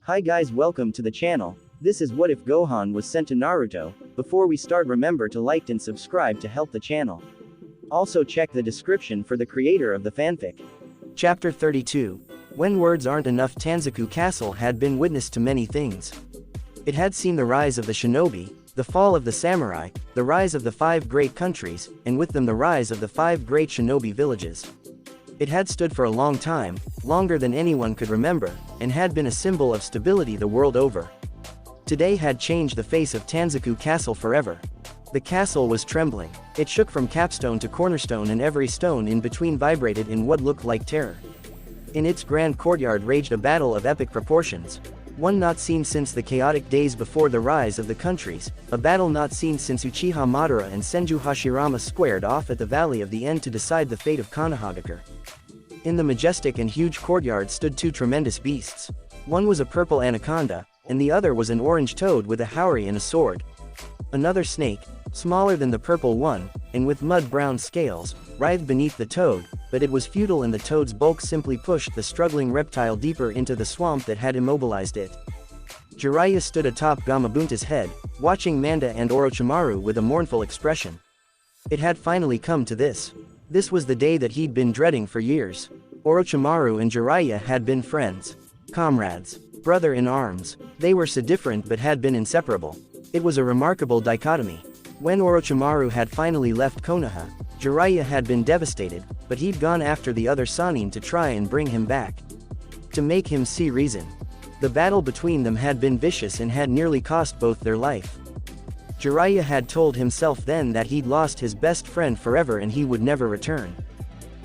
Hi guys, welcome to the channel. This is what if Gohan was sent to Naruto. Before we start, remember to like and subscribe to help the channel. Also check the description for the creator of the fanfic. Chapter 32. When words aren't enough. Tanzaku Castle had been witness to many things. It had seen the rise of the shinobi, the fall of the samurai, the rise of the 5 great countries, and with them the rise of the 5 great shinobi villages. It had stood for a long time, longer than anyone could remember, and had been a symbol of stability the world over. Today had changed the face of Tanzaku Castle forever. The castle was trembling. It shook from capstone to cornerstone, and every stone in between vibrated in what looked like terror. In its grand courtyard raged a battle of epic proportions. One not seen since the chaotic days before the rise of the countries, a battle not seen since Uchiha Madara and Senju Hashirama squared off at the Valley of the End to decide the fate of Konohagakure. In the majestic and huge courtyard stood 2 tremendous beasts. One was a purple anaconda, and the other was an orange toad with a haori and a sword. Another snake, smaller than the purple one, and with mud-brown scales, writhed beneath the toad, but it was futile, and the toad's bulk simply pushed the struggling reptile deeper into the swamp that had immobilized it. Jiraiya stood atop Gamabunta's head, watching Manda and Orochimaru with a mournful expression. It had finally come to this. This was the day that he'd been dreading for years. Orochimaru and Jiraiya had been friends, comrades, brother in arms. They were so different but had been inseparable. It was a remarkable dichotomy. When Orochimaru had finally left Konoha, Jiraiya had been devastated, but he'd gone after the other Sannin to try and bring him back. To make him see reason. The battle between them had been vicious and had nearly cost both their life. Jiraiya had told himself then that he'd lost his best friend forever and he would never return.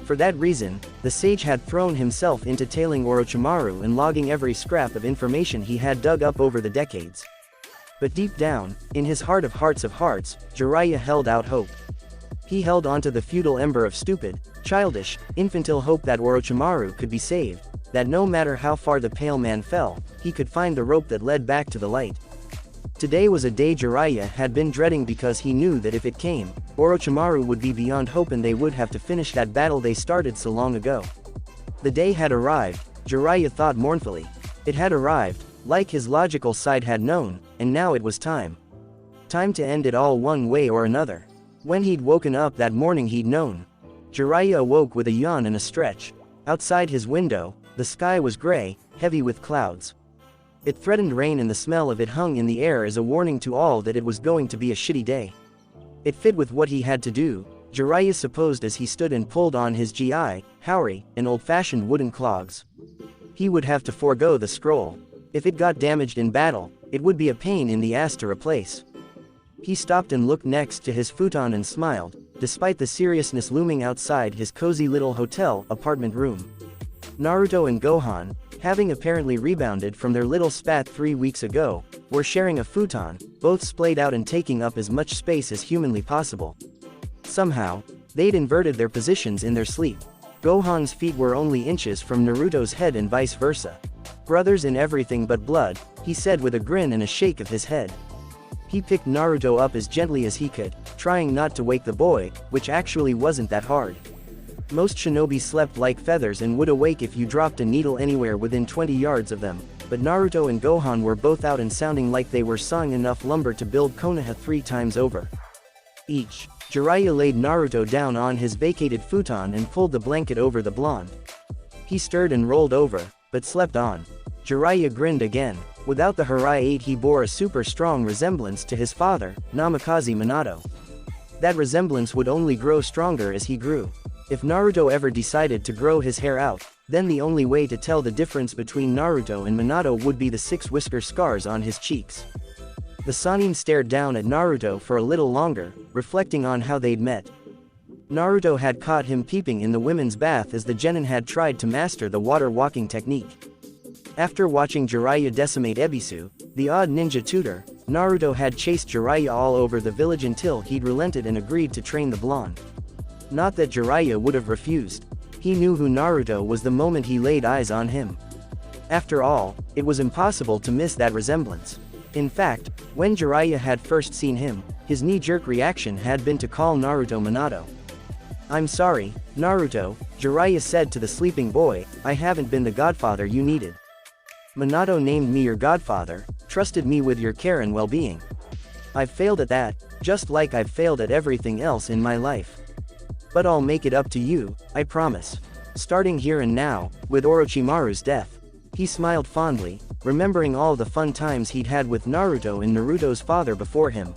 For that reason, the sage had thrown himself into tailing Orochimaru and logging every scrap of information he had dug up over the decades. But deep down, in his heart of hearts, Jiraiya held out hope. He held onto the futile ember of stupid, childish, infantile hope that Orochimaru could be saved, that no matter how far the pale man fell, he could find the rope that led back to the light. Today was a day Jiraiya had been dreading because he knew that if it came, Orochimaru would be beyond hope and they would have to finish that battle they started so long ago. The day had arrived, Jiraiya thought mournfully. It had arrived, like his logical side had known, and now it was time. Time to end it all one way or another. When he'd woken up that morning he'd known. Jiraiya awoke with a yawn and a stretch. Outside his window, the sky was gray, heavy with clouds. It threatened rain and the smell of it hung in the air as a warning to all that it was going to be a shitty day. It fit with what he had to do, Jiraiya supposed, as he stood and pulled on his haori, and old-fashioned wooden clogs. He would have to forego the scroll. If it got damaged in battle, it would be a pain in the ass to replace. He stopped and looked next to his futon and smiled, despite the seriousness looming outside his cozy little hotel apartment room. Naruto and Gohan, having apparently rebounded from their little spat 3 weeks ago, were sharing a futon, both splayed out and taking up as much space as humanly possible. Somehow, they'd inverted their positions in their sleep. Gohan's feet were only inches from Naruto's head and vice versa. Brothers in everything but blood, he said with a grin and a shake of his head. He picked Naruto up as gently as he could, trying not to wake the boy, which actually wasn't that hard. Most shinobi slept like feathers and would awake if you dropped a needle anywhere within 20 yards of them, but Naruto and Gohan were both out and sounding like they were sawing enough lumber to build Konoha 3 times over. Jiraiya laid Naruto down on his vacated futon and pulled the blanket over the blonde. He stirred and rolled over, but slept on. Jiraiya grinned again. Without the Harai 8 he bore a super strong resemblance to his father, Namikaze Minato. That resemblance would only grow stronger as he grew. If Naruto ever decided to grow his hair out, then the only way to tell the difference between Naruto and Minato would be the 6 whisker scars on his cheeks. The Sannin stared down at Naruto for a little longer, reflecting on how they'd met. Naruto had caught him peeping in the women's bath as the genin had tried to master the water walking technique. After watching Jiraiya decimate Ebisu, the odd ninja tutor, Naruto had chased Jiraiya all over the village until he'd relented and agreed to train the blonde. Not that Jiraiya would have refused. He knew who Naruto was the moment he laid eyes on him. After all, it was impossible to miss that resemblance. In fact, when Jiraiya had first seen him, his knee-jerk reaction had been to call Naruto Minato. "I'm sorry, Naruto," Jiraiya said to the sleeping boy, "I haven't been the godfather you needed." Minato named me your godfather, trusted me with your care and well-being. I've failed at that, just like I've failed at everything else in my life. But I'll make it up to you, I promise. Starting here and now, with Orochimaru's death. He smiled fondly, remembering all the fun times he'd had with Naruto and Naruto's father before him.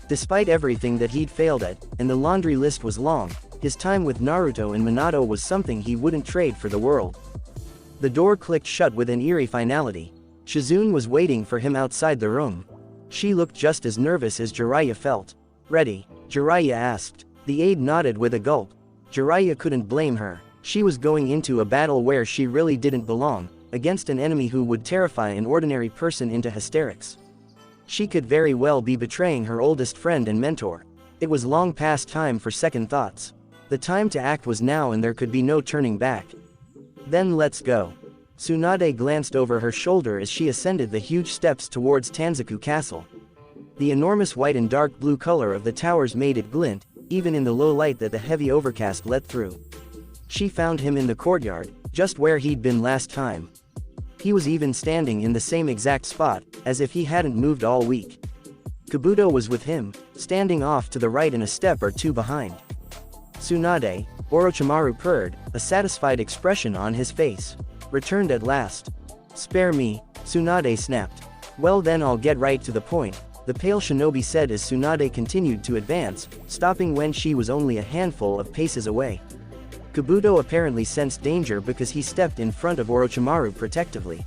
Despite everything that he'd failed at, and the laundry list was long, his time with Naruto and Minato was something he wouldn't trade for the world. The door clicked shut with an eerie finality. Shizune was waiting for him outside the room. She looked just as nervous as Jiraiya felt. Ready? Jiraiya asked. The aide nodded with a gulp. Jiraiya couldn't blame her. She was going into a battle where she really didn't belong, against an enemy who would terrify an ordinary person into hysterics. She could very well be betraying her oldest friend and mentor. It was long past time for second thoughts. The time to act was now and there could be no turning back. Then let's go. Tsunade glanced over her shoulder as she ascended the huge steps towards Tanzaku Castle. The enormous white and dark blue color of the towers made it glint, even in the low light that the heavy overcast let through. She found him in the courtyard, just where he'd been last time. He was even standing in the same exact spot, as if he hadn't moved all week. Kabuto was with him, standing off to the right and a step or two behind. Tsunade, Orochimaru purred, a satisfied expression on his face. Returned at last. Spare me, Tsunade snapped. Well then I'll get right to the point, the pale shinobi said as Tsunade continued to advance, stopping when she was only a handful of paces away. Kabuto apparently sensed danger because he stepped in front of Orochimaru protectively.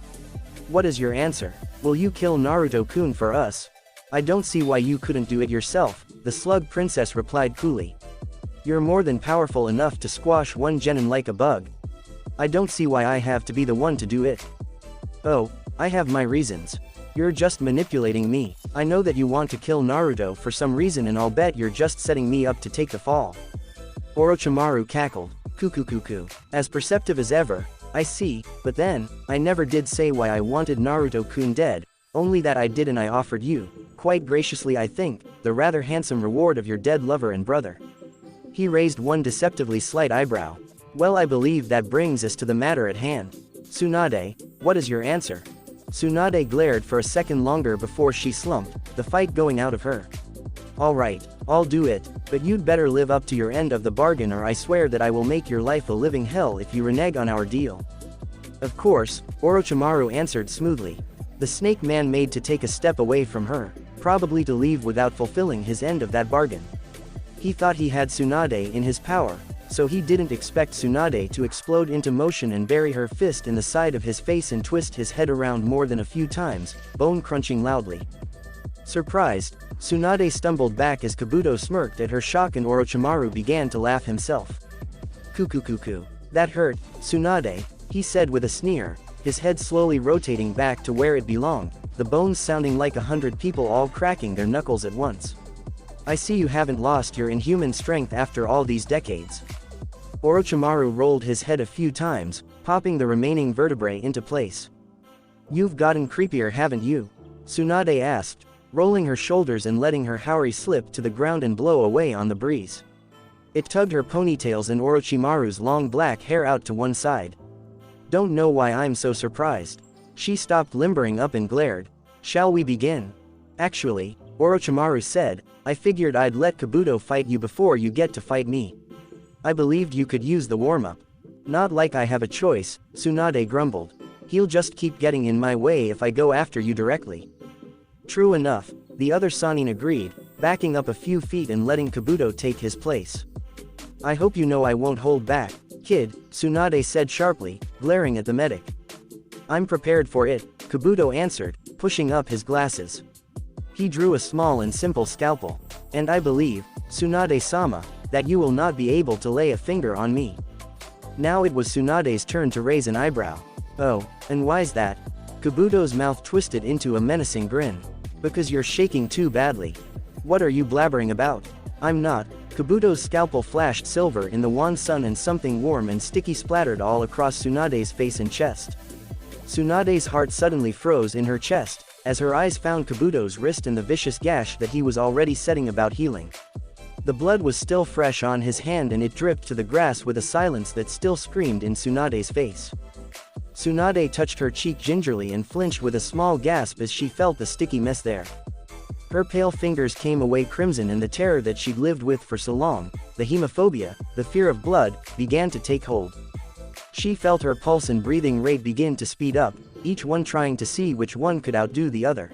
What is your answer? Will you kill Naruto-kun for us? I don't see why you couldn't do it yourself, the slug princess replied coolly. You're more than powerful enough to squash one genin like a bug. I don't see why I have to be the one to do it. Oh, I have my reasons. You're just manipulating me. I know that you want to kill Naruto for some reason and I'll bet you're just setting me up to take the fall. Orochimaru cackled. Cuckoo. As perceptive as ever. I see, but then, I never did say why I wanted Naruto-kun dead, only that I did and I offered you, quite graciously I think, the rather handsome reward of your dead lover and brother. He raised one deceptively slight eyebrow. Well, I believe that brings us to the matter at hand. Tsunade, what is your answer? Tsunade glared for a second longer before she slumped, the fight going out of her. Alright, I'll do it, but you'd better live up to your end of the bargain or I swear that I will make your life a living hell if you renege on our deal. Of course, Orochimaru answered smoothly. The snake man made to take a step away from her, probably to leave without fulfilling his end of that bargain. He thought he had Tsunade in his power, so he didn't expect Tsunade to explode into motion and bury her fist in the side of his face and twist his head around more than a few times, bone crunching loudly. Surprised, Tsunade stumbled back as Kabuto smirked at her shock and Orochimaru began to laugh himself. Cuckoo. That hurt, Tsunade, he said with a sneer, his head slowly rotating back to where it belonged, the bones sounding like 100 people all cracking their knuckles at once. I see you haven't lost your inhuman strength after all these decades. Orochimaru rolled his head a few times, popping the remaining vertebrae into place. You've gotten creepier, haven't you? Tsunade asked, rolling her shoulders and letting her haori slip to the ground and blow away on the breeze. It tugged her ponytails and Orochimaru's long black hair out to one side. Don't know why I'm so surprised. She stopped limbering up and glared. Shall we begin? Actually, Orochimaru said, I figured I'd let Kabuto fight you before you get to fight me. I believed you could use the warm-up. Not like I have a choice, Tsunade grumbled. He'll just keep getting in my way if I go after you directly. True enough, the other Sannin agreed, backing up a few feet and letting Kabuto take his place. I hope you know I won't hold back, kid, Tsunade said sharply, glaring at the medic. I'm prepared for it, Kabuto answered, pushing up his glasses. He drew a small and simple scalpel. And I believe, Tsunade-sama, that you will not be able to lay a finger on me. Now it was Tsunade's turn to raise an eyebrow. Oh, and why's that? Kabuto's mouth twisted into a menacing grin. Because you're shaking too badly. What are you blabbering about? I'm not. Kabuto's scalpel flashed silver in the wan sun and something warm and sticky splattered all across Tsunade's face and chest. Tsunade's heart suddenly froze in her chest, as her eyes found Kabuto's wrist and the vicious gash that he was already setting about healing. The blood was still fresh on his hand and it dripped to the grass with a silence that still screamed in Tsunade's face. Tsunade touched her cheek gingerly and flinched with a small gasp as she felt the sticky mess there. Her pale fingers came away crimson, and the terror that she'd lived with for so long, the hemophobia, the fear of blood, began to take hold. She felt her pulse and breathing rate begin to speed up, each one trying to see which one could outdo the other.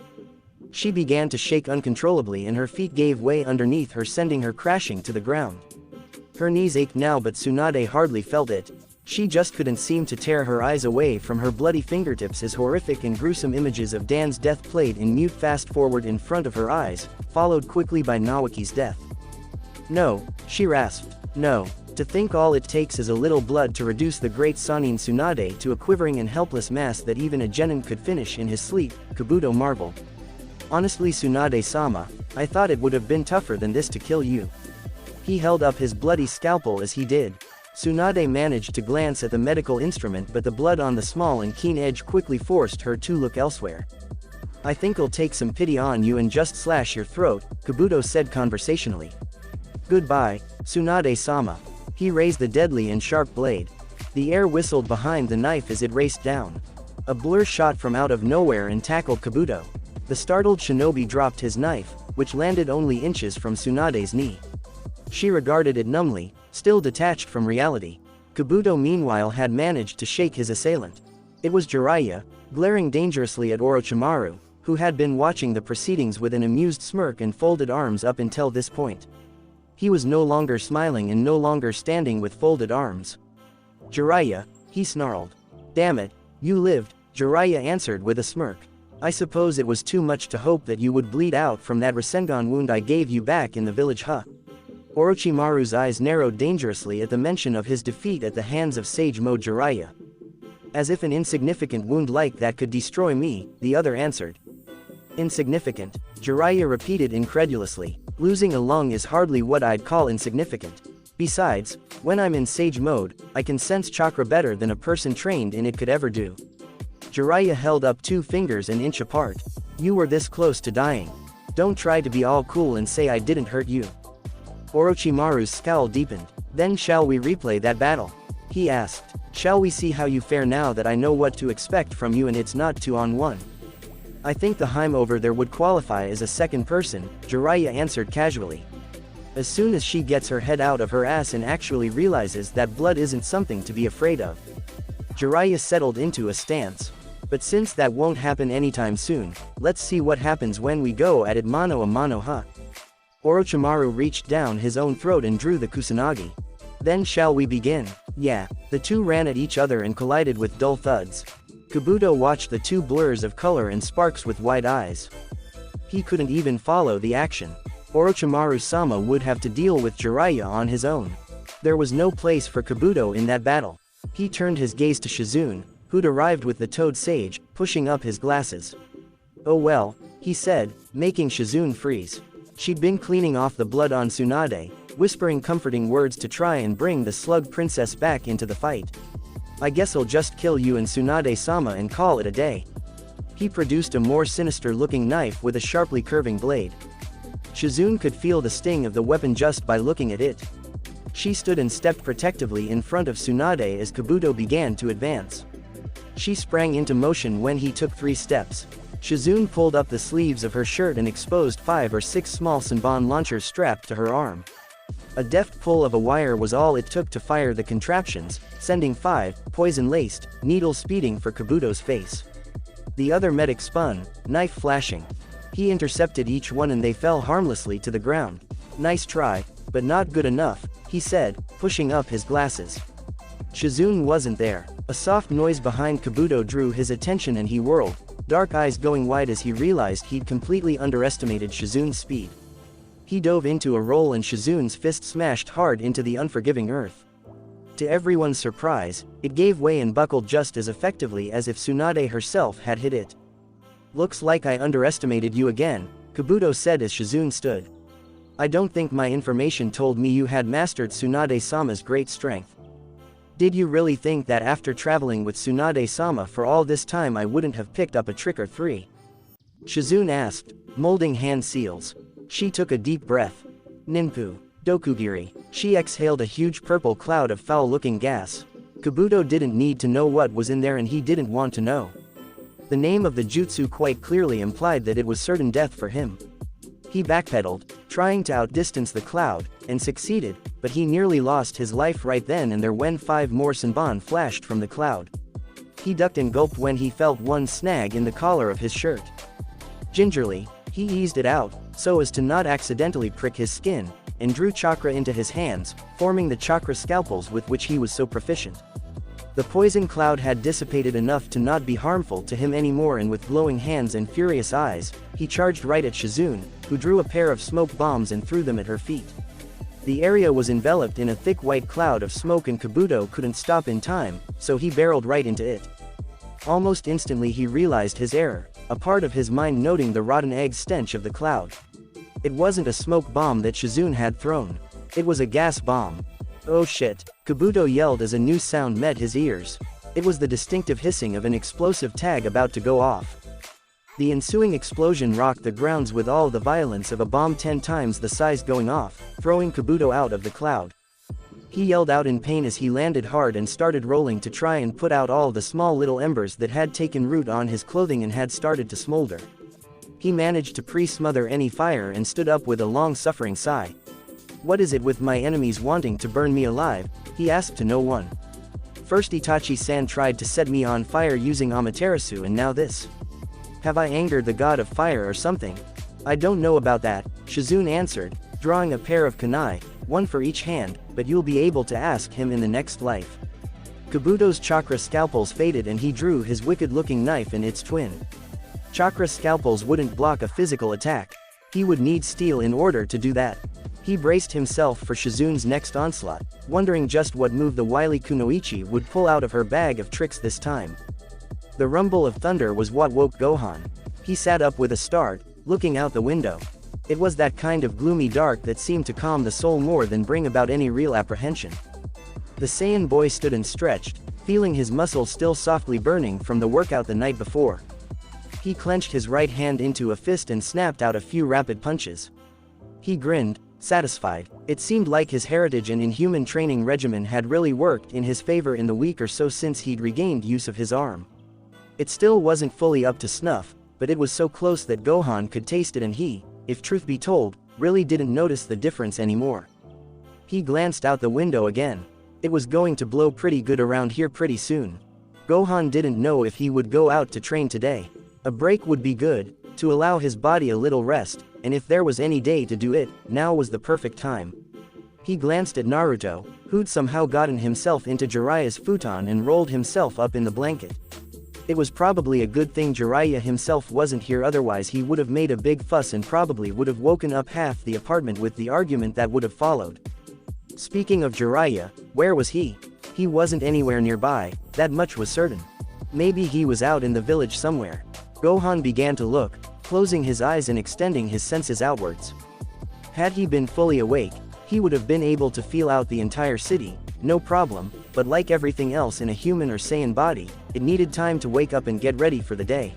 She began to shake uncontrollably and her feet gave way underneath her, sending her crashing to the ground. Her knees ached now, but Tsunade hardly felt it. She just couldn't seem to tear her eyes away from her bloody fingertips as horrific and gruesome images of Dan's death played in mute fast-forward in front of her eyes, followed quickly by Naoki's death. "No," she rasped. "No. To think all it takes is a little blood to reduce the great Sannin Tsunade to a quivering and helpless mass that even a genin could finish in his sleep," Kabuto marveled. "Honestly, Tsunade-sama, I thought it would have been tougher than this to kill you." He held up his bloody scalpel as he did. Tsunade managed to glance at the medical instrument, but the blood on the small and keen edge quickly forced her to look elsewhere. "I think I'll take some pity on you and just slash your throat," Kabuto said conversationally. "Goodbye, Tsunade-sama." He raised the deadly and sharp blade. The air whistled behind the knife as it raced down. A blur shot from out of nowhere and tackled Kabuto. The startled shinobi dropped his knife, which landed only inches from Tsunade's knee. She regarded it numbly, still detached from reality. Kabuto meanwhile had managed to shake his assailant. It was Jiraiya, glaring dangerously at Orochimaru, who had been watching the proceedings with an amused smirk and folded arms up until this point. He was no longer smiling and no longer standing with folded arms. "Jiraiya," he snarled. "Damn it, you lived," Jiraiya answered with a smirk. "I suppose it was too much to hope that you would bleed out from that Rasengan wound I gave you back in the village, huh?" Orochimaru's eyes narrowed dangerously at the mention of his defeat at the hands of Sage Mode Jiraiya. "As if an insignificant wound like that could destroy me," the other answered. "Insignificant?" Jiraiya repeated incredulously. "Losing a lung is hardly what I'd call insignificant. Besides, when I'm in Sage Mode, I can sense chakra better than a person trained in it could ever do." Jiraiya held up 2 fingers an inch apart. "You were this close to dying. Don't try to be all cool and say I didn't hurt you." Orochimaru's scowl deepened. "Then shall we replay that battle?" he asked. "Shall we see how you fare now that I know what to expect from you and it's not 2-on-1? "I think the Heim over there would qualify as a second person," Jiraiya answered casually. "As soon as she gets her head out of her ass and actually realizes that blood isn't something to be afraid of." Jiraiya settled into a stance. "But since that won't happen anytime soon, let's see what happens when we go at it mano a mano, huh?" Orochimaru reached down his own throat and drew the kusanagi. "Then shall we begin?" "Yeah." The two ran at each other and collided with dull thuds. Kabuto watched the 2 blurs of color and sparks with wide eyes. He couldn't even follow the action. Orochimaru-sama would have to deal with Jiraiya on his own. There was no place for Kabuto in that battle. He turned his gaze to Shizune, who'd arrived with the Toad Sage, pushing up his glasses. "Oh well," he said, making Shizune freeze. She'd been cleaning off the blood on Tsunade, whispering comforting words to try and bring the slug princess back into the fight. "I guess I'll just kill you and Tsunade-sama and call it a day." He produced a more sinister-looking knife with a sharply curving blade. Shizune could feel the sting of the weapon just by looking at it. She stood and stepped protectively in front of Tsunade as Kabuto began to advance. She sprang into motion when he took 3 steps. Shizune pulled up the sleeves of her shirt and exposed 5 or 6 small Senbon launchers strapped to her arm. A deft pull of a wire was all it took to fire the contraptions, sending 5, poison-laced, needles speeding for Kabuto's face. The other medic spun, knife flashing. He intercepted each one and they fell harmlessly to the ground. "Nice try, but not good enough," he said, pushing up his glasses. Shizune wasn't there. A soft noise behind Kabuto drew his attention and he whirled, dark eyes going wide as he realized he'd completely underestimated Shizune's speed. He dove into a roll and Shizune's fist smashed hard into the unforgiving earth. To everyone's surprise, it gave way and buckled just as effectively as if Tsunade herself had hit it. "Looks like I underestimated you again," Kabuto said as Shizune stood. "I don't think my information told me you had mastered Tsunade-sama's great strength. Did you really think that after traveling with Tsunade-sama for all this time I wouldn't have picked up a trick or 3? Shizune asked, molding hand seals. She took a deep breath. "Ninpu. Dokugiri." She exhaled a huge purple cloud of foul-looking gas. Kabuto didn't need to know what was in there and he didn't want to know. The name of the jutsu quite clearly implied that it was certain death for him. He backpedaled, trying to outdistance the cloud, and succeeded, but he nearly lost his life right then and there when 5 more Senbon flashed from the cloud. He ducked and gulped when he felt one snag in the collar of his shirt. Gingerly, he eased it out, so as to not accidentally prick his skin, and drew chakra into his hands, forming the chakra scalpels with which he was so proficient. The poison cloud had dissipated enough to not be harmful to him anymore, and with glowing hands and furious eyes, he charged right at Shizune, who drew a pair of smoke bombs and threw them at her feet. The area was enveloped in a thick white cloud of smoke and Kabuto couldn't stop in time, so he barreled right into it. Almost instantly he realized his error, a part of his mind noting the rotten egg stench of the cloud. It wasn't a smoke bomb that Shizune had thrown. It was a gas bomb. Oh shit, Kabuto yelled as a new sound met his ears. It was the distinctive hissing of an explosive tag about to go off. The ensuing explosion rocked the grounds with all the violence of a bomb 10 times the size going off, throwing Kabuto out of the cloud. He yelled out in pain as he landed hard and started rolling to try and put out all the small little embers that had taken root on his clothing and had started to smolder. He managed to pre-smother any fire and stood up with a long-suffering sigh. "What is it with my enemies wanting to burn me alive?" he asked to no one. "First Itachi-san tried to set me on fire using Amaterasu and now this. Have I angered the god of fire or something?" "I don't know about that," Shizune answered, drawing a pair of kunai, one for each hand, "but you'll be able to ask him in the next life." Kabuto's chakra scalpels faded and he drew his wicked-looking knife and its twin. Chakra scalpels wouldn't block a physical attack. He would need steel in order to do that. He braced himself for Shizune's next onslaught, wondering just what move the wily Kunoichi would pull out of her bag of tricks this time. The rumble of thunder was what woke Gohan. He sat up with a start, looking out the window. It was that kind of gloomy dark that seemed to calm the soul more than bring about any real apprehension. The Saiyan boy stood and stretched, feeling his muscles still softly burning from the workout the night before. He clenched his right hand into a fist and snapped out a few rapid punches. He grinned, satisfied. It seemed like his heritage and inhuman training regimen had really worked in his favor in the week or so since he'd regained use of his arm. It still wasn't fully up to snuff, but it was so close that Gohan could taste it and he, if truth be told, really didn't notice the difference anymore. He glanced out the window again. It was going to blow pretty good around here pretty soon. Gohan didn't know if he would go out to train today. A break would be good, to allow his body a little rest, and if there was any day to do it, now was the perfect time. He glanced at Naruto, who'd somehow gotten himself into Jiraiya's futon and rolled himself up in the blanket. It was probably a good thing Jiraiya himself wasn't here, otherwise he would have made a big fuss and probably would have woken up half the apartment with the argument that would have followed. Speaking of Jiraiya, where was he? He wasn't anywhere nearby, that much was certain. Maybe he was out in the village somewhere. Gohan began to look, closing his eyes and extending his senses outwards. Had he been fully awake, he would have been able to feel out the entire city, no problem, but like everything else in a human or Saiyan body, it needed time to wake up and get ready for the day.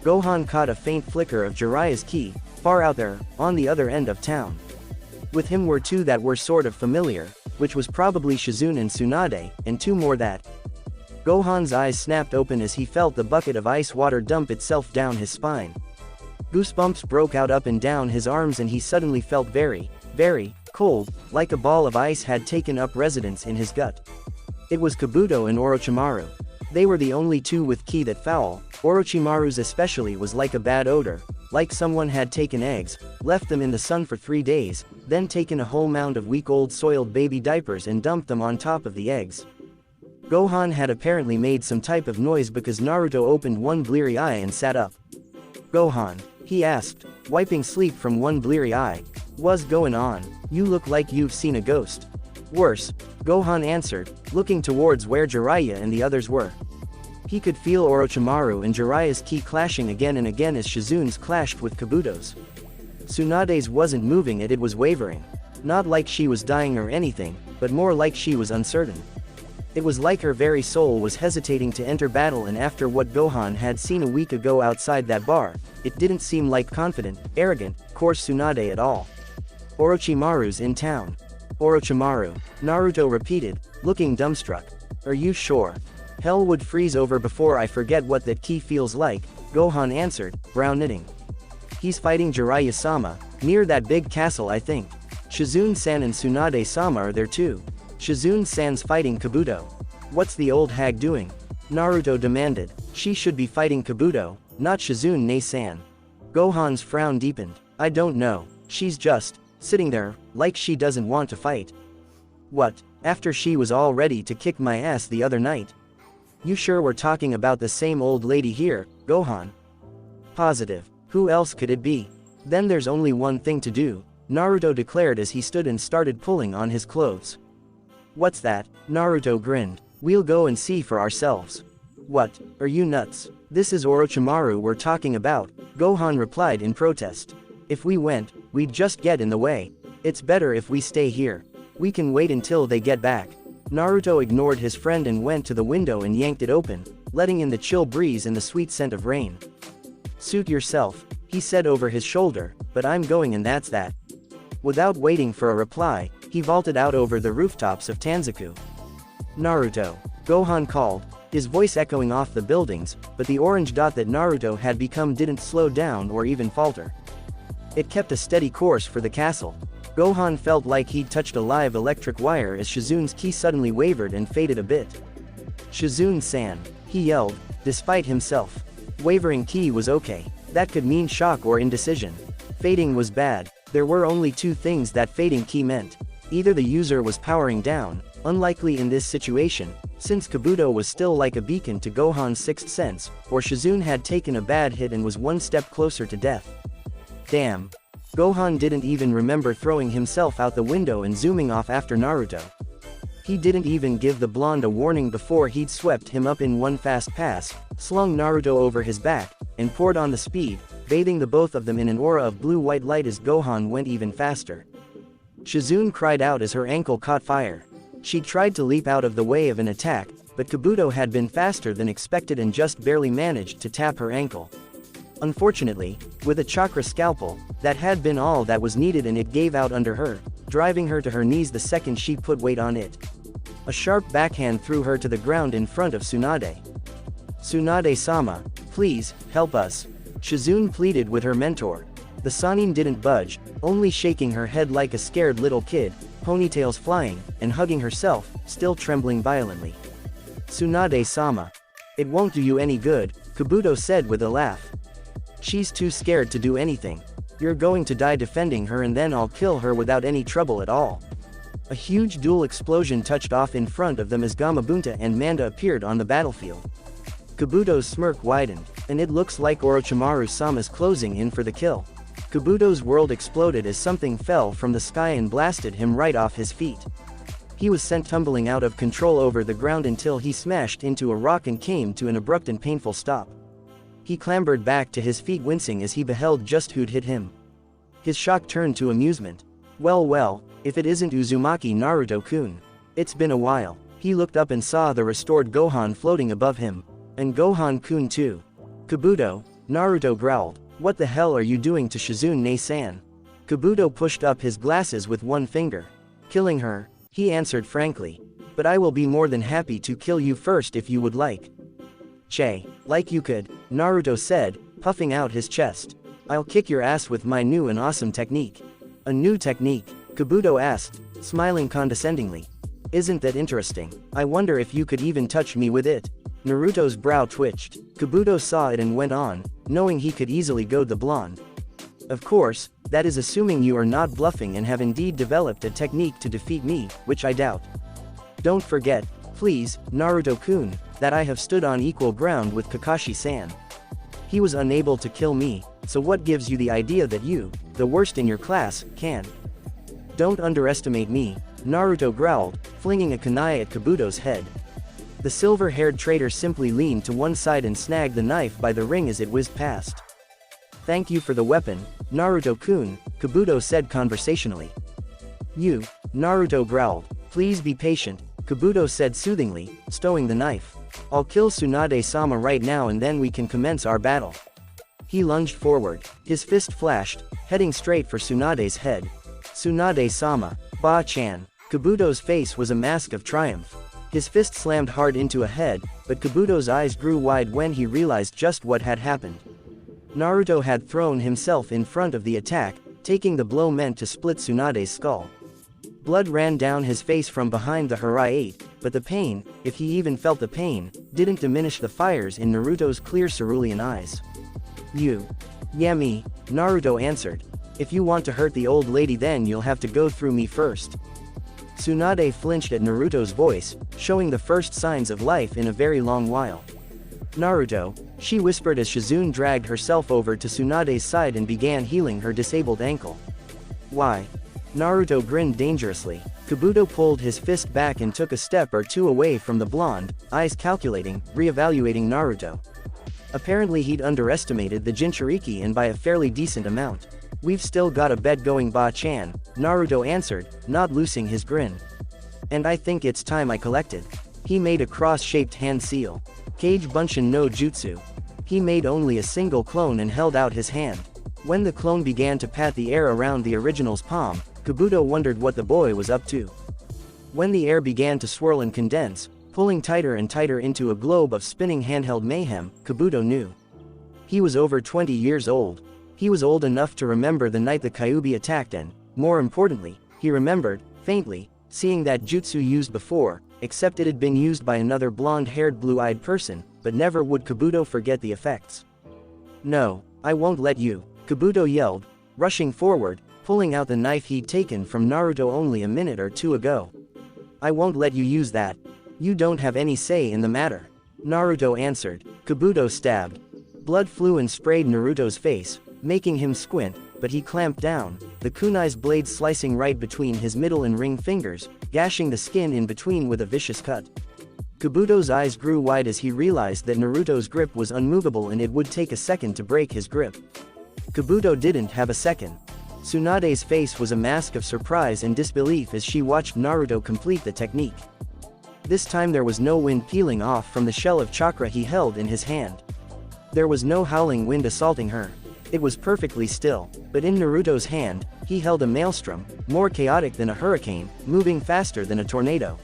Gohan caught a faint flicker of Jiraiya's ki, far out there, on the other end of town. With him were 2 that were sort of familiar, which was probably Shizune and Tsunade, and 2 more that. Gohan's eyes snapped open as he felt the bucket of ice water dump itself down his spine. Goosebumps broke out up and down his arms and he suddenly felt very, very cold, like a ball of ice had taken up residence in his gut. It was Kabuto and Orochimaru. They were the only 2 with ki that foul. Orochimaru's especially was like a bad odor, like someone had taken eggs, left them in the sun for 3 days, then taken a whole mound of week-old soiled baby diapers and dumped them on top of the eggs. Gohan had apparently made some type of noise because Naruto opened one bleary eye and sat up. "Gohan?" he asked, wiping sleep from one bleary eye. "What's going on? You look like you've seen a ghost." "Worse," Gohan answered, looking towards where Jiraiya and the others were. He could feel Orochimaru and Jiraiya's ki clashing again and again as Shizune's clashed with Kabuto's. Tsunade's wasn't moving, it was wavering. Not like she was dying or anything, but more like she was uncertain. It was like her very soul was hesitating to enter battle, and after what Gohan had seen a week ago outside that bar, it didn't seem like confident, arrogant, coarse Tsunade at all. "Orochimaru's in town." "Orochimaru," Naruto repeated, looking dumbstruck. Are you sure? Hell would freeze over before I forget what that ki feels like, Gohan answered, brow knitting. He's fighting Jiraiya-sama, near that big castle I think. Shizune-san and Tsunade-sama are there too. Shizune-san's fighting Kabuto. What's the old hag doing? Naruto demanded. She should be fighting Kabuto, not Shizune-san. Gohan's frown deepened. I don't know, she's just sitting there, like she doesn't want to fight. What, after she was all ready to kick my ass the other night? You sure we're talking about the same old lady here, Gohan? Positive. Who else could it be? Then there's only one thing to do, Naruto declared as he stood and started pulling on his clothes. What's that? Naruto grinned. We'll go and see for ourselves. What, are you nuts? This is Orochimaru we're talking about, Gohan replied in protest. If we went, we'd just get in the way. It's better if we stay here. We can wait until they get back. Naruto ignored his friend and went to the window and yanked it open, letting in the chill breeze and the sweet scent of rain. Suit yourself, he said over his shoulder, but I'm going and that's that. Without waiting for a reply, he vaulted out over the rooftops of Tanzaku. Naruto, Gohan called, his voice echoing off the buildings, but the orange dot that Naruto had become didn't slow down or even falter. It kept a steady course for the castle. Gohan felt like he'd touched a live electric wire as Shizune's ki suddenly wavered and faded a bit. Shizune-san, he yelled, despite himself. Wavering ki was okay. That could mean shock or indecision. Fading was bad. There were only two things that fading ki meant. Either the user was powering down, unlikely in this situation, since Kabuto was still like a beacon to Gohan's sixth sense, or Shizune had taken a bad hit and was one step closer to death. Damn. Gohan didn't even remember throwing himself out the window and zooming off after Naruto. He didn't even give the blonde a warning before he'd swept him up in one fast pass, slung Naruto over his back, and poured on the speed, bathing the both of them in an aura of blue-white light as Gohan went even faster. Shizune cried out as her ankle caught fire. She tried to leap out of the way of an attack, but Kabuto had been faster than expected and just barely managed to tap her ankle. Unfortunately, with a chakra scalpel, that had been all that was needed and it gave out under her, driving her to her knees the second she put weight on it. A sharp backhand threw her to the ground in front of Tsunade. Tsunade-sama, please, help us. Shizune pleaded with her mentor. The Sannin didn't budge, only shaking her head like a scared little kid, ponytails flying, and hugging herself, still trembling violently. Tsunade-sama. It won't do you any good, Kabuto said with a laugh. She's too scared to do anything. You're going to die defending her and then I'll kill her without any trouble at all. A huge dual explosion touched off in front of them as Gamabunta and Manda appeared on the battlefield. Kabuto's smirk widened, and it looks like Orochimaru-sama's closing in for the kill. Kabuto's world exploded as something fell from the sky and blasted him right off his feet. He was sent tumbling out of control over the ground until he smashed into a rock and came to an abrupt and painful stop. He clambered back to his feet wincing as he beheld just who'd hit him. His shock turned to amusement. Well, if it isn't Uzumaki Naruto-kun. It's been a while. He looked up and saw the restored Gohan floating above him. And Gohan-kun too. Kabuto, Naruto growled. What the hell are you doing to Shizune-san? Kabuto pushed up his glasses with one finger. Killing her, he answered frankly. But I will be more than happy to kill you first if you would like. Che, like you could, Naruto said, puffing out his chest. I'll kick your ass with my new and awesome technique. A new technique? Kabuto asked, smiling condescendingly. Isn't that interesting? I wonder if you could even touch me with it. Naruto's brow twitched. Kabuto saw it and went on, knowing he could easily goad the blonde. Of course, that is assuming you are not bluffing and have indeed developed a technique to defeat me, which I doubt. Don't forget, please, Naruto-kun, that I have stood on equal ground with Kakashi-san. He was unable to kill me, so what gives you the idea that you, the worst in your class, can? Don't underestimate me, Naruto growled, flinging a kunai at Kabuto's head. The silver-haired traitor simply leaned to one side and snagged the knife by the ring as it whizzed past. Thank you for the weapon, Naruto-kun, Kabuto said conversationally. You, Naruto growled. Please be patient, Kabuto said soothingly, stowing the knife. I'll kill Tsunade-sama right now and then we can commence our battle. He lunged forward. His fist flashed, heading straight for Tsunade's head. Tsunade-sama, Ba-chan. Kabuto's face was a mask of triumph. His fist slammed hard into a head, but Kabuto's eyes grew wide when he realized just what had happened. Naruto had thrown himself in front of the attack, taking the blow meant to split Tsunade's skull. Blood ran down his face from behind the Hirai-8, but the pain, if he even felt the pain, didn't diminish the fires in Naruto's clear cerulean eyes. "You." "Yeah, me," Naruto answered. "If you want to hurt the old lady, then you'll have to go through me first." Tsunade flinched at Naruto's voice, showing the first signs of life in a very long while. "Naruto," she whispered as Shizune dragged herself over to Tsunade's side and began healing her disabled ankle. "Why?" Naruto grinned dangerously. Kabuto pulled his fist back and took a step or two away from the blonde, eyes calculating, re-evaluating Naruto. Apparently he'd underestimated the Jinchuriki and by a fairly decent amount. "We've still got a bet going, Ba-chan," Naruto answered, not losing his grin. "And I think it's time I collected." He made a cross-shaped hand seal. Kage Bunshin no Jutsu. He made only a single clone and held out his hand. When the clone began to pat the air around the original's palm, Kabuto wondered what the boy was up to. When the air began to swirl and condense, pulling tighter and tighter into a globe of spinning handheld mayhem, Kabuto knew. He was over 20 years old. He was old enough to remember the night the Kyuubi attacked and, more importantly, he remembered, faintly, seeing that jutsu used before, except it had been used by another blonde-haired blue-eyed person, but never would Kabuto forget the effects. "No, I won't let you," Kabuto yelled, rushing forward, pulling out the knife he'd taken from Naruto only a minute or two ago. "I won't let you use that. You don't have any say in the matter," Naruto answered. Kabuto stabbed. Blood flew and sprayed Naruto's face, making him squint, but he clamped down, the kunai's blade slicing right between his middle and ring fingers, gashing the skin in between with a vicious cut. Kabuto's eyes grew wide as he realized that Naruto's grip was unmovable and it would take a second to break his grip. Kabuto didn't have a second. Tsunade's face was a mask of surprise and disbelief as she watched Naruto complete the technique. This time there was no wind peeling off from the shell of chakra he held in his hand. There was no howling wind assaulting her. It was perfectly still, but in Naruto's hand, he held a maelstrom, more chaotic than a hurricane, moving faster than a tornado.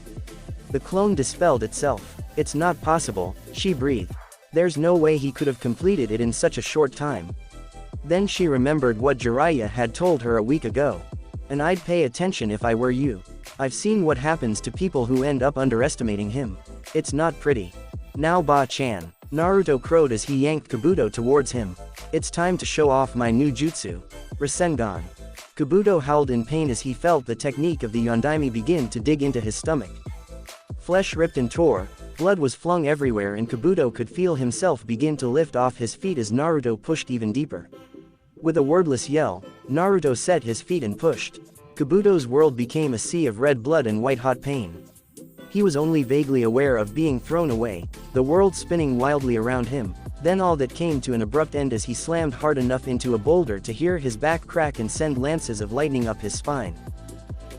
The clone dispelled itself. "It's not possible," she breathed. "There's no way he could have completed it in such a short time." Then she remembered what Jiraiya had told her a week ago. "And I'd pay attention if I were you. I've seen what happens to people who end up underestimating him. It's not pretty." "Now Ba-chan," Naruto crowed as he yanked Kabuto towards him. "It's time to show off my new jutsu. Rasengan." Kabuto howled in pain as he felt the technique of the Yondaime begin to dig into his stomach. Flesh ripped and tore, blood was flung everywhere and Kabuto could feel himself begin to lift off his feet as Naruto pushed even deeper. With a wordless yell, Naruto set his feet and pushed. Kabuto's world became a sea of red blood and white-hot pain. He was only vaguely aware of being thrown away, the world spinning wildly around him, then all that came to an abrupt end as he slammed hard enough into a boulder to hear his back crack and send lances of lightning up his spine.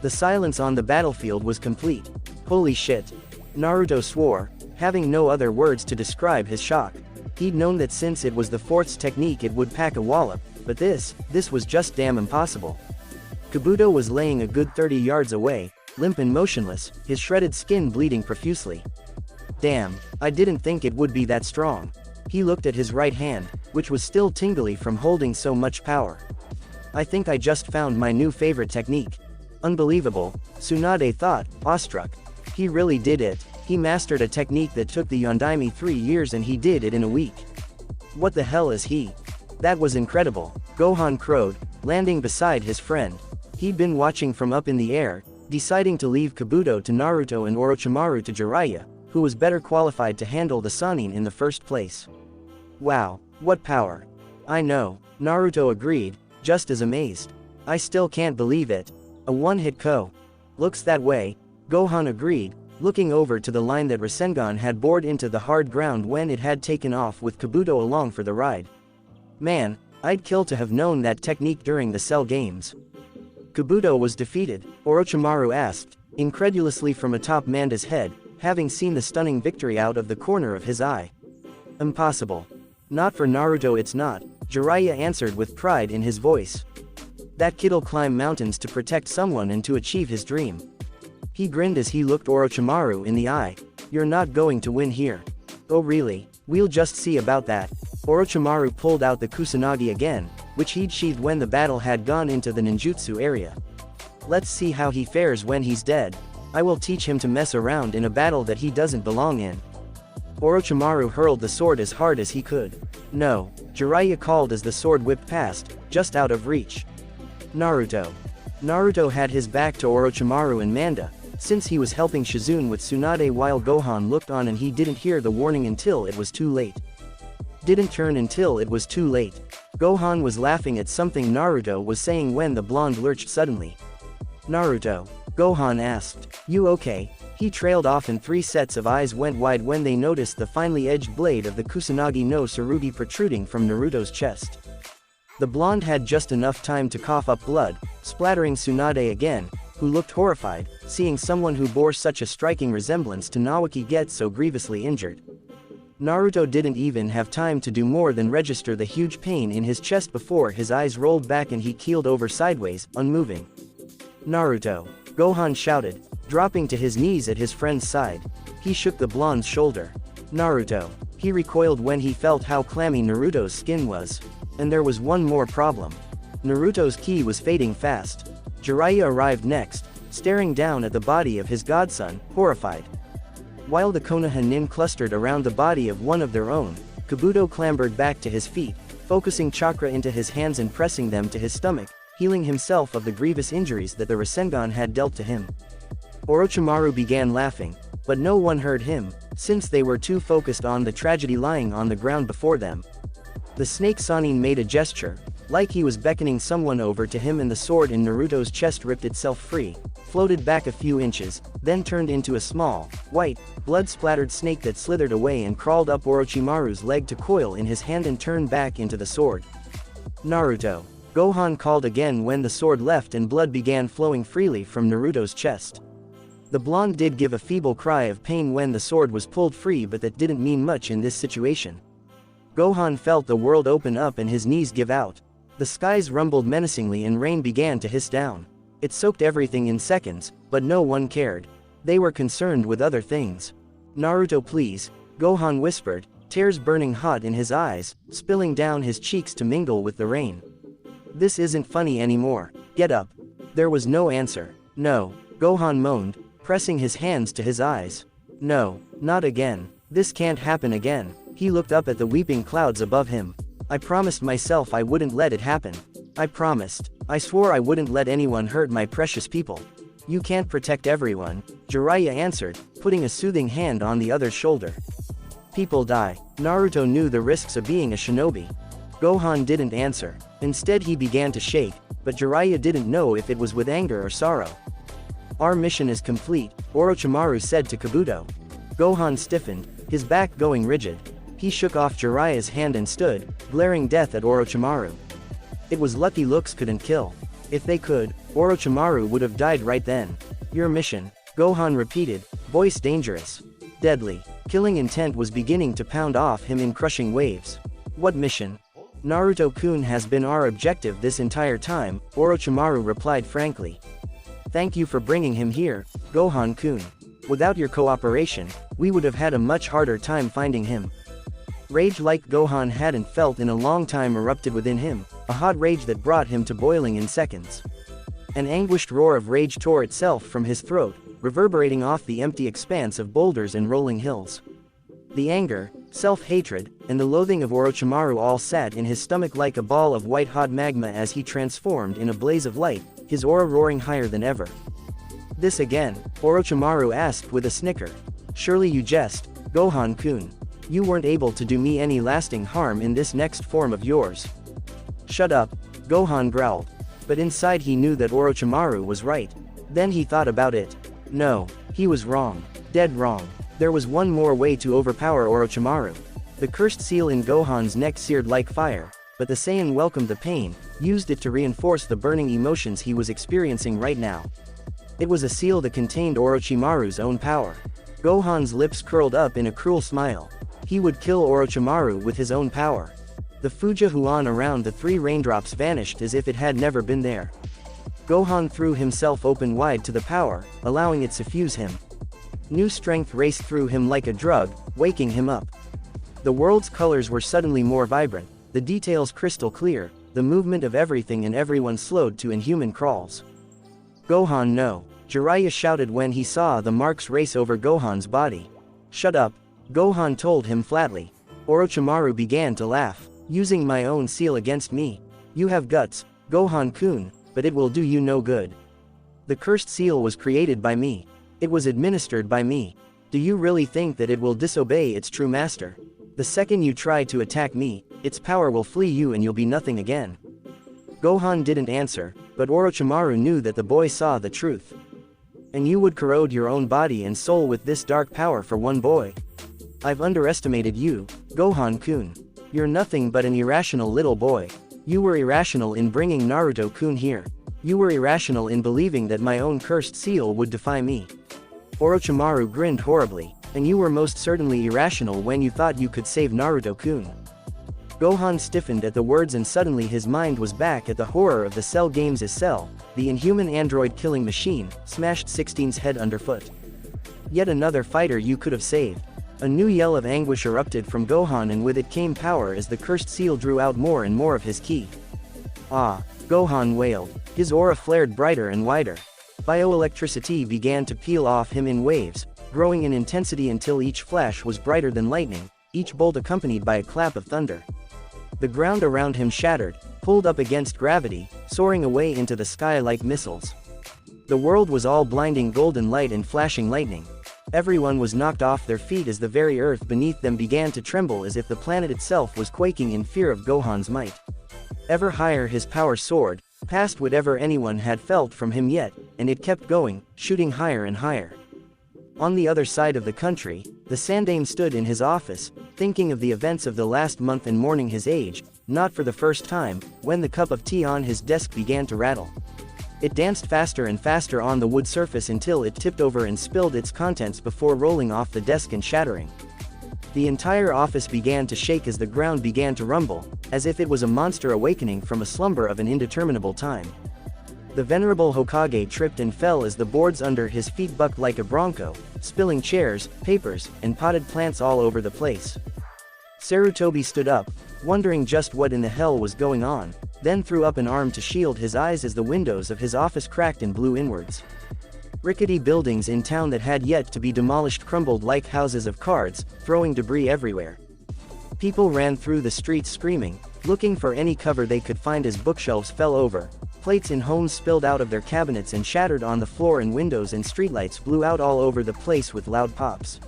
The silence on the battlefield was complete. "Holy shit!" Naruto swore, having no other words to describe his shock. He'd known that since it was the fourth's technique it would pack a wallop, but this was just damn impossible. Kabuto was laying a good 30 yards away, limp and motionless, his shredded skin bleeding profusely. "Damn, I didn't think it would be that strong." He looked at his right hand, which was still tingly from holding so much power. "I think I just found my new favorite technique." Unbelievable, Tsunade thought, awestruck. He really did it. He mastered a technique that took the Yondaime 3 years and he did it in a week. What the hell is he? That was incredible, Gohan crowed, landing beside his friend. He'd been watching from up in the air, deciding to leave Kabuto to Naruto and Orochimaru to Jiraiya, who was better qualified to handle the Sannin in the first place. "Wow, what power." "I know," Naruto agreed, just as amazed. "I still can't believe it. A one-hit KO. Looks that way," Gohan agreed, looking over to the line that Rasengan had bored into the hard ground when it had taken off with Kabuto along for the ride. "Man, I'd kill to have known that technique during the Cell Games." Kabuto was defeated, Orochimaru asked, incredulously from atop Manda's head, having seen the stunning victory out of the corner of his eye. "Impossible. Not for Naruto, it's not," Jiraiya answered with pride in his voice. "That kid'll climb mountains to protect someone and to achieve his dream." He grinned as he looked Orochimaru in the eye. "You're not going to win here." "Oh really? We'll just see about that." Orochimaru pulled out the Kusanagi again, which he'd sheathed when the battle had gone into the ninjutsu area. "Let's see how he fares when he's dead. I will teach him to mess around in a battle that he doesn't belong in." Orochimaru hurled the sword as hard as he could. "No," Jiraiya called as the sword whipped past, just out of reach. Naruto. Naruto had his back to Orochimaru and Manda, since he was helping Shizune with Tsunade while Gohan looked on, and he didn't hear the warning until it was too late. Didn't turn until it was too late. Gohan was laughing at something Naruto was saying when the blonde lurched suddenly. "Naruto?" Gohan asked. "You okay?" He trailed off and 3 sets of eyes went wide when they noticed the finely edged blade of the Kusanagi no Tsurugi protruding from Naruto's chest. The blonde had just enough time to cough up blood, splattering Tsunade again, who looked horrified, seeing someone who bore such a striking resemblance to Naoki get so grievously injured. Naruto didn't even have time to do more than register the huge pain in his chest before his eyes rolled back and he keeled over sideways, unmoving. "Naruto!" Gohan shouted, dropping to his knees at his friend's side. He shook the blonde's shoulder. "Naruto!" He recoiled when he felt how clammy Naruto's skin was. And there was one more problem. Naruto's ki was fading fast. Jiraiya arrived next, staring down at the body of his godson, horrified. While the Konoha nin clustered around the body of one of their own, Kabuto clambered back to his feet, focusing chakra into his hands and pressing them to his stomach, healing himself of the grievous injuries that the Rasengan had dealt to him. Orochimaru began laughing, but no one heard him, since they were too focused on the tragedy lying on the ground before them. The snake Sanin made a gesture, like he was beckoning someone over to him, and the sword in Naruto's chest ripped itself free, floated back a few inches, then turned into a small, white, blood-splattered snake that slithered away and crawled up Orochimaru's leg to coil in his hand and turn back into the sword. "Naruto!" Gohan called again when the sword left and blood began flowing freely from Naruto's chest. The blonde did give a feeble cry of pain when the sword was pulled free, but that didn't mean much in this situation. Gohan felt the world open up and his knees give out. The skies rumbled menacingly and rain began to hiss down. It soaked everything in seconds, but no one cared. They were concerned with other things. "Naruto, please," Gohan whispered, tears burning hot in his eyes, spilling down his cheeks to mingle with the rain. "This isn't funny anymore. Get up." There was no answer. "No," Gohan moaned, pressing his hands to his eyes. "No, not again. This can't happen again." He looked up at the weeping clouds above him. "I promised myself I wouldn't let it happen. I promised. I swore I wouldn't let anyone hurt my precious people." "You can't protect everyone," Jiraiya answered, putting a soothing hand on the other's shoulder. "People die." Naruto knew the risks of being a shinobi. Gohan didn't answer. Instead he began to shake, but Jiraiya didn't know if it was with anger or sorrow. "Our mission is complete," Orochimaru said to Kabuto. Gohan stiffened, his back going rigid. He shook off Jiraiya's hand and stood, glaring death at Orochimaru. It was lucky looks couldn't kill. If they could, Orochimaru would have died right then. "Your mission," Gohan repeated, voice dangerous. Deadly. Killing intent was beginning to pound off him in crushing waves. "What mission?" "Naruto-kun has been our objective this entire time," Orochimaru replied frankly. "Thank you for bringing him here, Gohan-kun. Without your cooperation, we would have had a much harder time finding him." Rage like Gohan hadn't felt in a long time erupted within him, a hot rage that brought him to boiling in seconds. An anguished roar of rage tore itself from his throat, reverberating off the empty expanse of boulders and rolling hills. The anger, self-hatred, and the loathing of Orochimaru all sat in his stomach like a ball of white-hot magma as he transformed in a blaze of light, his aura roaring higher than ever. "This again?" Orochimaru asked with a snicker. "Surely you jest, Gohan-kun. You weren't able to do me any lasting harm in this next form of yours." "Shut up," Gohan growled. But inside he knew that Orochimaru was right. Then he thought about it. No, he was wrong. Dead wrong. There was one more way to overpower Orochimaru. The cursed seal in Gohan's neck seared like fire, but the Saiyan welcomed the pain, used it to reinforce the burning emotions he was experiencing right now. It was a seal that contained Orochimaru's own power. Gohan's lips curled up in a cruel smile. He would kill Orochimaru with his own power. The Fuja Huan around the 3 raindrops vanished as if it had never been there. Gohan threw himself open wide to the power, allowing it to suffuse him. New strength raced through him like a drug, waking him up. The world's colors were suddenly more vibrant, the details crystal clear, the movement of everything and everyone slowed to inhuman crawls. Gohan no! Jiraiya shouted when he saw the marks race over Gohan's body. Shut up, Gohan told him flatly. Orochimaru began to laugh. Using my own seal against me? You have guts, Gohan-kun, but it will do you no good. The cursed seal was created by me. It was administered by me. Do you really think that it will disobey its true master? The second you try to attack me, its power will flee you and you'll be nothing again. Gohan didn't answer, but Orochimaru knew that the boy saw the truth. And you would corrode your own body and soul with this dark power for one boy? I've underestimated you, Gohan-kun. You're nothing but an irrational little boy. You were irrational in bringing Naruto-kun here. You were irrational in believing that my own cursed seal would defy me. Orochimaru grinned horribly. And you were most certainly irrational when you thought you could save Naruto-kun. Gohan stiffened at the words and suddenly his mind was back at the horror of the Cell games as Cell, the inhuman android killing machine, smashed 16's head underfoot. Yet another fighter you could have saved. A new yell of anguish erupted from Gohan and with it came power as the cursed seal drew out more and more of his ki. Ah! Gohan wailed. His aura flared brighter and wider. Bioelectricity began to peel off him in waves, growing in intensity until each flash was brighter than lightning, each bolt accompanied by a clap of thunder. The ground around him shattered, pulled up against gravity, soaring away into the sky like missiles. The world was all blinding golden light and flashing lightning. Everyone was knocked off their feet as the very earth beneath them began to tremble as if the planet itself was quaking in fear of Gohan's might. Ever higher his power soared, past whatever anyone had felt from him yet, and it kept going, shooting higher and higher. On the other side of the country, the Sandaime stood in his office, thinking of the events of the last month and mourning his age, not for the first time, when the cup of tea on his desk began to rattle. It danced faster and faster on the wood surface until it tipped over and spilled its contents before rolling off the desk and shattering. The entire office began to shake as the ground began to rumble, as if it was a monster awakening from a slumber of an indeterminable time. The venerable Hokage tripped and fell as the boards under his feet bucked like a bronco, spilling chairs, papers, and potted plants all over the place. Sarutobi stood up, wondering just what in the hell was going on, then threw up an arm to shield his eyes as the windows of his office cracked and blew inwards. Rickety buildings in town that had yet to be demolished crumbled like houses of cards, throwing debris everywhere. People ran through the streets screaming, looking for any cover they could find as bookshelves fell over. Plates in homes spilled out of their cabinets and shattered on the floor, and windows and streetlights blew out all over the place with loud pops.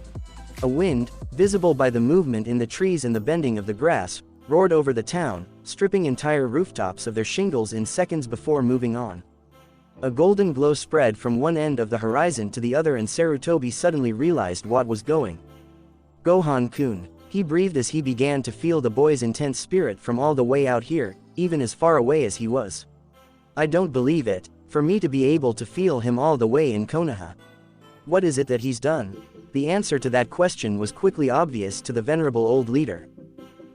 A wind, visible by the movement in the trees and the bending of the grass, roared over the town, stripping entire rooftops of their shingles in seconds before moving on. A golden glow spread from one end of the horizon to the other and Sarutobi suddenly realized what was going. Gohan-kun. He breathed as he began to feel the boy's intense spirit from all the way out here, even as far away as he was. I don't believe it, for me to be able to feel him all the way in Konoha. What is it that he's done? The answer to that question was quickly obvious to the venerable old leader.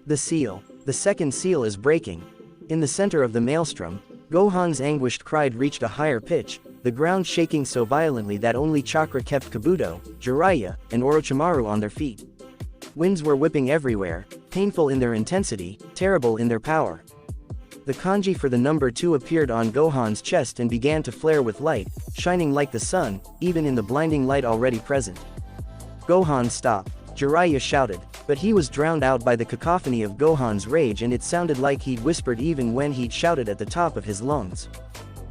The seal. The second seal is breaking. In the center of the maelstrom, Gohan's anguished cry reached a higher pitch, the ground shaking so violently that only chakra kept Kabuto, Jiraiya, and Orochimaru on their feet. Winds were whipping everywhere, painful in their intensity, terrible in their power. The kanji for the number 2 appeared on Gohan's chest and began to flare with light, shining like the sun, even in the blinding light already present. Gohan, stop! Jiraiya shouted, but he was drowned out by the cacophony of Gohan's rage, and it sounded like he'd whispered even when he'd shouted at the top of his lungs.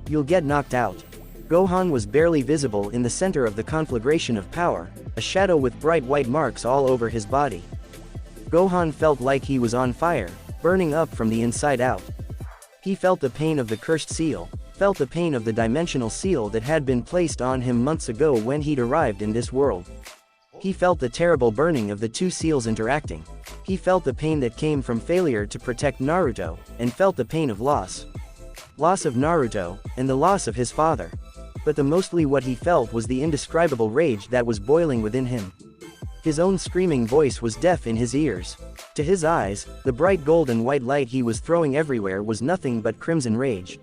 You'll get knocked out. Gohan was barely visible in the center of the conflagration of power, a shadow with bright white marks all over his body. Gohan felt like he was on fire, burning up from the inside out. He felt the pain of the cursed seal, felt the pain of the dimensional seal that had been placed on him months ago when he'd arrived in this world. He felt the terrible burning of the two seals interacting. He felt the pain that came from failure to protect Naruto, and felt the pain of loss. Loss of Naruto, and the loss of his father. But the mostly what he felt was the indescribable rage that was boiling within him. His own screaming voice was deaf in his ears. To his eyes, the bright gold and white light he was throwing everywhere was nothing but crimson rage.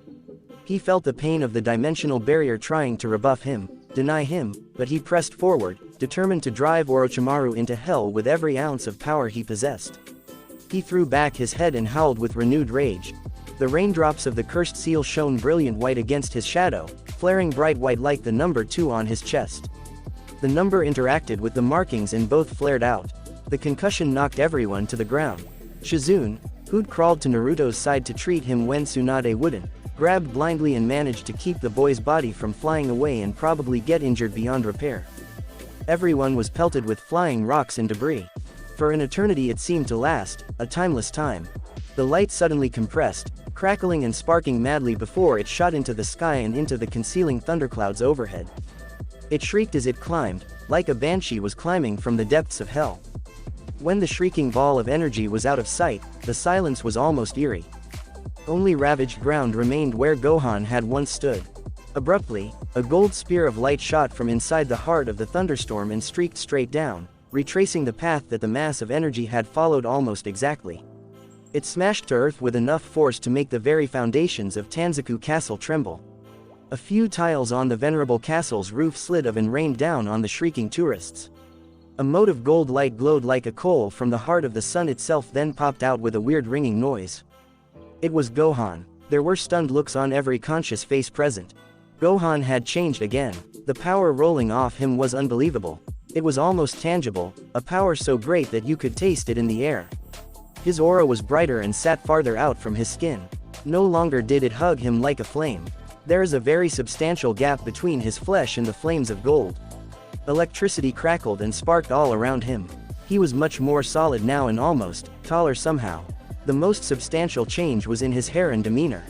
He felt the pain of the dimensional barrier trying to rebuff him, deny him, but he pressed forward, determined to drive Orochimaru into hell with every ounce of power he possessed. He threw back his head and howled with renewed rage. The raindrops of the cursed seal shone brilliant white against his shadow, flaring bright white like the number 2 on his chest. The number interacted with the markings and both flared out. The concussion knocked everyone to the ground. Shizune, who'd crawled to Naruto's side to treat him when Tsunade wouldn't, grabbed blindly and managed to keep the boy's body from flying away and probably get injured beyond repair. Everyone was pelted with flying rocks and debris. For an eternity it seemed to last, a timeless time. The light suddenly compressed, crackling and sparking madly before it shot into the sky and into the concealing thunderclouds overhead. It shrieked as it climbed, like a banshee was climbing from the depths of hell. When the shrieking ball of energy was out of sight, the silence was almost eerie. Only ravaged ground remained where Gohan had once stood. Abruptly, a gold spear of light shot from inside the heart of the thunderstorm and streaked straight down, retracing the path that the mass of energy had followed almost exactly. It smashed to earth with enough force to make the very foundations of Tanzaku Castle tremble. A few tiles on the venerable castle's roof slid off and rained down on the shrieking tourists. A mote of gold light glowed like a coal from the heart of the sun itself, then popped out with a weird ringing noise. It was Gohan. There were stunned looks on every conscious face present. Gohan had changed again. The power rolling off him was unbelievable. It was almost tangible, a power so great that you could taste it in the air. His aura was brighter and sat farther out from his skin. No longer did it hug him like a flame. There is a very substantial gap between his flesh and the flames of gold. Electricity crackled and sparked all around him. He was much more solid now and almost taller somehow. The most substantial change was in his hair and demeanor.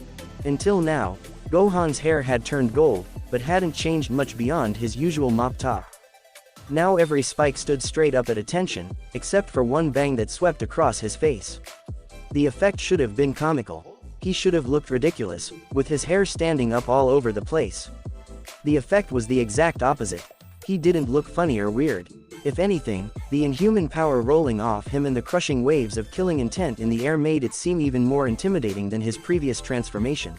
Until now, Gohan's hair had turned gold, but hadn't changed much beyond his usual mop top. Now every spike stood straight up at attention, except for one bang that swept across his face. The effect should have been comical. He should have looked ridiculous, with his hair standing up all over the place. The effect was the exact opposite. He didn't look funny or weird. If anything, the inhuman power rolling off him and the crushing waves of killing intent in the air made it seem even more intimidating than his previous transformation.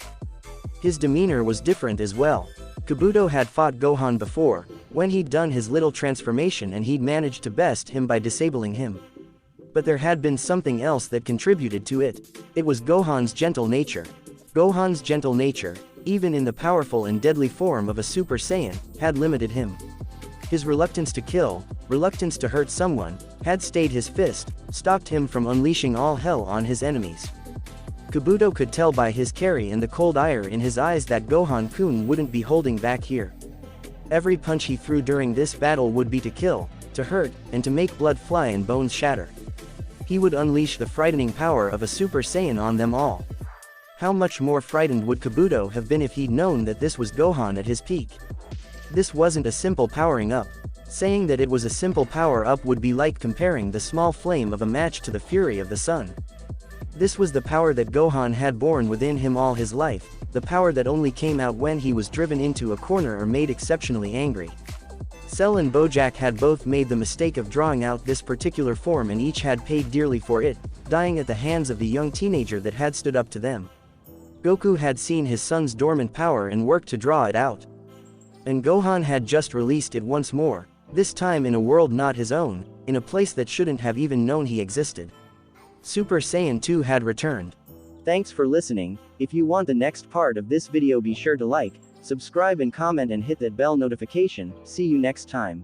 His demeanor was different as well. Kabuto had fought Gohan before, when he'd done his little transformation and he'd managed to best him by disabling him. But there had been something else that contributed to it. It was Gohan's gentle nature. Gohan's gentle nature, even in the powerful and deadly form of a Super Saiyan, had limited him. His reluctance to kill, reluctance to hurt someone, had stayed his fist, stopped him from unleashing all hell on his enemies. Kabuto could tell by his carry and the cold ire in his eyes that Gohan-kun wouldn't be holding back here. Every punch he threw during this battle would be to kill, to hurt, and to make blood fly and bones shatter. He would unleash the frightening power of a Super Saiyan on them all. How much more frightened would Kabuto have been if he'd known that this was Gohan at his peak? This wasn't a simple powering up. Saying that it was a simple power-up would be like comparing the small flame of a match to the fury of the sun. This was the power that Gohan had borne within him all his life, the power that only came out when he was driven into a corner or made exceptionally angry. Cell and Bojack had both made the mistake of drawing out this particular form and each had paid dearly for it, dying at the hands of the young teenager that had stood up to them. Goku had seen his son's dormant power and worked to draw it out. And Gohan had just released it once more, this time in a world not his own, in a place that shouldn't have even known he existed. Super Saiyan 2 had returned. Thanks for listening. If you want the next part of this video, be sure to like, subscribe and comment and hit that bell notification. See you next time.